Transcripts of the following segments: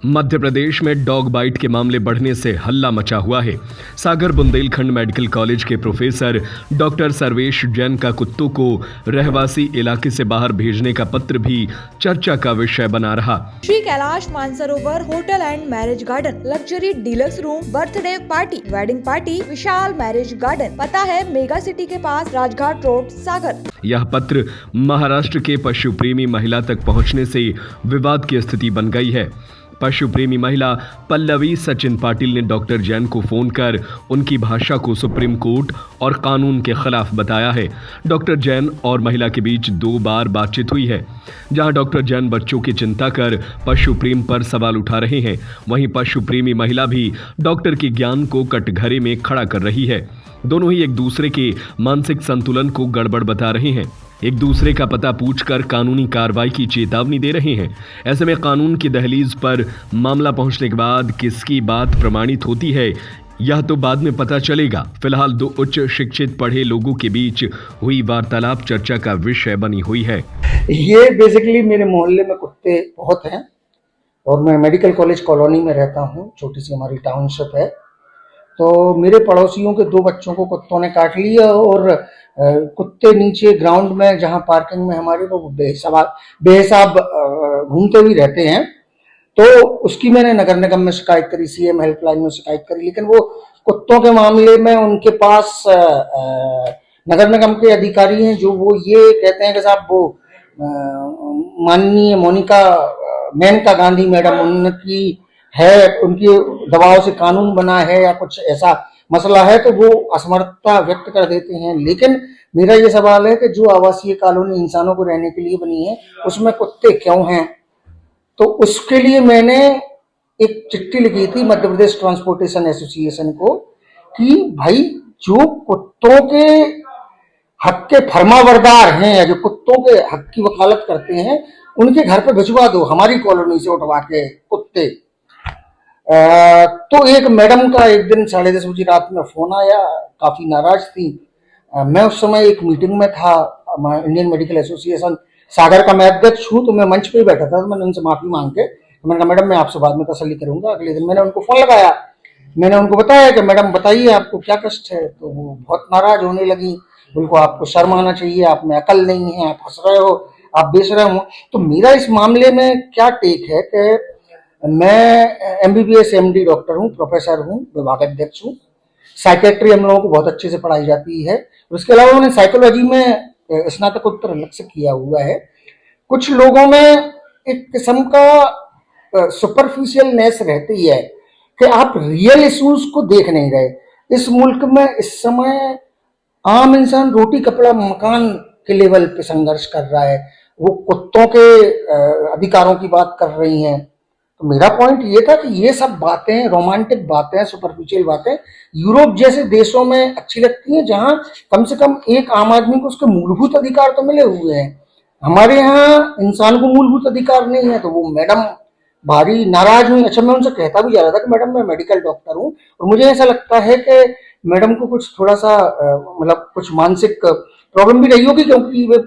मध्य प्रदेश में dog bite के मामले बढ़ने से हल्ला मचा हुआ है। सागर बुंदेलखंड मेडिकल कॉलेज के प्रोफेसर डॉक्टर सर्वेश जैन का कुत्तों को रहवासी इलाके से बाहर भेजने का पत्र भी चर्चा का विषय बना रहा। Shri Kailash Mansarovar hotel and marriage garden, luxury deluxe room, birthday party, wedding party, Vishal marriage garden. पता है मेगा सिटी के पास, राजघाट रोड, सागर। यह पत्र महाराष्ट्र के पशु प्रेमी महिला तक पहुंचने से विवाद की स्थिति बन गई है। पशु प्रेमी महिला पल्लवी सचिन पाटिल ने डॉक्टर जैन को फोन कर उनकी भाषा को सुप्रीम कोर्ट और कानून के खिलाफ बताया है। डॉक्टर जैन और महिला के बीच 2 बार बातचीत हुई है, जहां डॉक्टर जैन बच्चों की चिंता कर पशु प्रेम पर सवाल उठा रहे हैं, वहीं पशु प्रेमी महिला भी डॉक्टर के ज्ञान को कटघरे में खड़ा कर रही है। दोनों ही एक दूसरे के मानसिक संतुलन को गड़बड़ बता रहे हैं, एक दूसरे का पता पूछकर कानूनी कार्रवाई की चेतावनी दे रहे हैं। ऐसे में कानून की दहलीज पर मामला पहुंचने के बाद किसकी बात प्रमाणित होती है, यह तो बाद में पता चलेगा। फिलहाल 2 उच्च शिक्षित पढ़े लोगों के बीच हुई वार्तालाप चर्चा का विषय बनी हुई है। ये बेसिकली मेरे मोहल्ले में कुत्ते बहुत हैं और मैं मेडिकल कॉलेज कॉलोनी में रहता हूँ, छोटी सी हमारी टाउनशिप है। तो मेरे पड़ोसियों के 2 बच्चों को कुत्तों ने काट लिया और कुत्ते नीचे ग्राउंड में, जहां पार्किंग में हमारे, वो बेहिसाब घूमते भी रहते हैं। तो उसकी मैंने नगर निगम में शिकायत करी, सीएम हेल्पलाइन में शिकायत करी, लेकिन वो कुत्तों के मामले में उनके पास नगर निगम के अधिकारी हैं जो वो ये कहते हैं कि साहब वो माननीय मोनिका मेनका गांधी मैडम, उनकी है, उनकी दबाव से कानून बना है या कुछ ऐसा मसला है, तो वो असमर्थता व्यक्त कर देते हैं। लेकिन मेरा ये सवाल है कि जो आवासीय कॉलोनी इंसानों को रहने के लिए बनी है, उसमें कुत्ते क्यों हैं? तो उसके लिए मैंने एक चिट्ठी लिखी थी मध्य प्रदेश ट्रांसपोर्टेशन एसोसिएशन को कि भाई जो कुत्तों के हक के फरमाबरदार हैं या जो कुत्तों के हक की वकालत करते हैं, उनके घर पे भिजवा दो हमारी कॉलोनी से उठवा के कुत्ते। तो एक मैडम का एक दिन 10:30 बजे रात में फोन आया, काफी नाराज थी। मैं उस समय एक मीटिंग में था, इंडियन मेडिकल एसोसिएशन सागर का मैं अध्यक्ष हूँ, तो मैं मंच पे ही बैठा था। तो मैंने उनसे माफी मांग के मैंने कहा मैडम मैं आपसे बाद में तसल्ली करूंगा। अगले दिन मैंने उनको फोन लगाया, मैंने उनको बताया कि मैडम बताइए आपको क्या कष्ट है। तो वो बहुत नाराज होने लगी, उनको आपको शर्म आना चाहिए, आप में अकल नहीं है, आप हंस रहे हो, आप बेच रहे हो। तो मेरा इस मामले में क्या टेक है कि मैं MBBS MD डॉक्टर हूँ, प्रोफेसर हूँ, विभागाध्यक्ष हूँ। साइकेट्री हम लोगों को बहुत अच्छे से पढ़ाई जाती है। उसके अलावा मैंने साइकोलॉजी में स्नातकोत्तर अलग से किया हुआ है। कुछ लोगों में एक किस्म का सुपरफिशियलनेस रहती है कि आप रियल इश्यूज को देख नहीं रहे। इस मुल्क में इस समय आम इंसान रोटी कपड़ा मकान के लेवल पे संघर्ष कर रहा है, वो कुत्तों के अधिकारों की बात कर रही हैं। तो मेरा पॉइंट ये था कि ये सब बातें, रोमांटिक बातें, सुपरफिशियल बातें यूरोप जैसे देशों में अच्छी लगती हैं, जहां कम से कम एक आम आदमी को उसके मूलभूत अधिकार तो मिले हुए हैं। हमारे यहाँ इंसान को मूलभूत अधिकार नहीं है। तो वो मैडम भारी नाराज हुई। अच्छा, मैं उनसे कहता भी जा रहा था कि मैडम मैं मेडिकल डॉक्टर हूँ और मुझे ऐसा लगता है कि मैडम को कुछ थोड़ा सा मतलब कुछ मानसिक प्रॉब्लम भी रही होगी, क्योंकि वे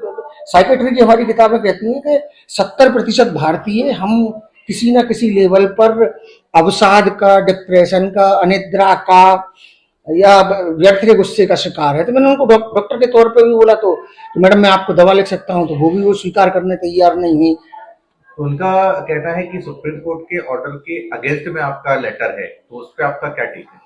साइकेट्री की हमारी किताबें कहती हैं कि 70% भारतीय हम किसी ना किसी लेवल पर अवसाद का, डिप्रेशन का, अनिद्रा का या व्यर्थ के गुस्से का शिकार है। तो मैंने उनको डॉक्टर के तौर पे भी बोला, तो मैडम मैं आपको दवा लिख सकता हूँ, तो वो भी वो स्वीकार करने तैयार नहीं है। उनका कहना है कि सुप्रीम कोर्ट के ऑर्डर के अगेंस्ट में आपका लेटर है, तो उस पर आपका क्या टेक है?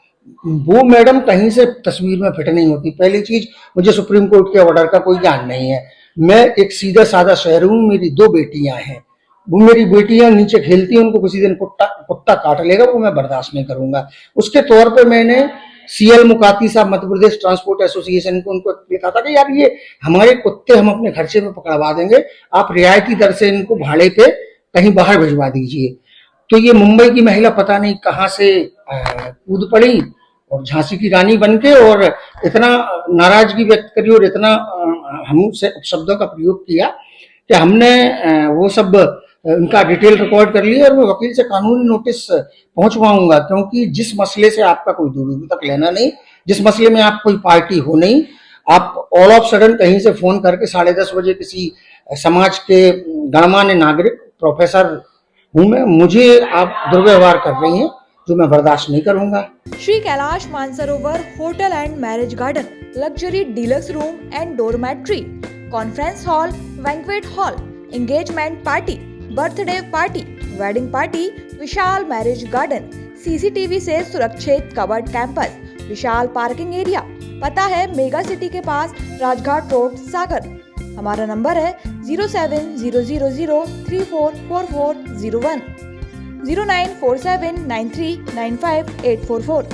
वो मैडम कहीं से तस्वीर में फिट नहीं होती। पहली चीज, मुझे सुप्रीम कोर्ट के ऑर्डर का कोई ज्ञान नहीं है। मैं एक सीधा साधा शहर हूँ, मेरी 2 बेटियां हैं। वो मेरी बेटियां नीचे खेलती हैं, उनको किसी दिन कुत्ता काट लेगा, वो मैं बर्दाश्त नहीं करूंगा। उसके तौर पे मैंने CL मुकाती साहब, मध्य प्रदेश ट्रांसपोर्ट एसोसिएशन को उनको लिखा था कि यार ये हमारे कुत्ते हम अपने खर्चे पे पकड़वा देंगे, आप रियायती दर से इनको भाड़े पे कहीं बाहर भिजवा दीजिए। तो ये मुंबई की महिला पता नहीं कहाँ से कूद पड़ी और झांसी की रानी बनके और इतना नाराजगी व्यक्त करी और इतना हमसे शब्दों का प्रयोग किया कि हमने वो सब उनका डिटेल रिकॉर्ड कर लिया और मैं वकील से कानूनी नोटिस पहुंचवाऊंगा, क्योंकि जिस मसले से आपका कोई दूर तक लेना नहीं, जिस मसले में आप कोई पार्टी हो नहीं, आप ऑल ऑफ सडन कहीं से फोन करके 10:30 बजे किसी समाज के गणमान्य नागरिक प्रोफेसर हूँ मैं, मुझे आप दुर्व्यवहार कर रही हैं जो मैं बर्दाश्त नहीं करूंगा। Shri Kailash Mansarovar hotel and marriage garden, luxury deluxe room and dormitory, conference hall, banquet hall, engagement party, birthday party, wedding party, Vishal marriage garden, CCTV से सुरक्षित कवर्ड कैंपस, विशाल पार्किंग एरिया। पता है मेगा सिटी के पास, राजघाट रोड, सागर। हमारा नंबर है 07000344401, 09479395844।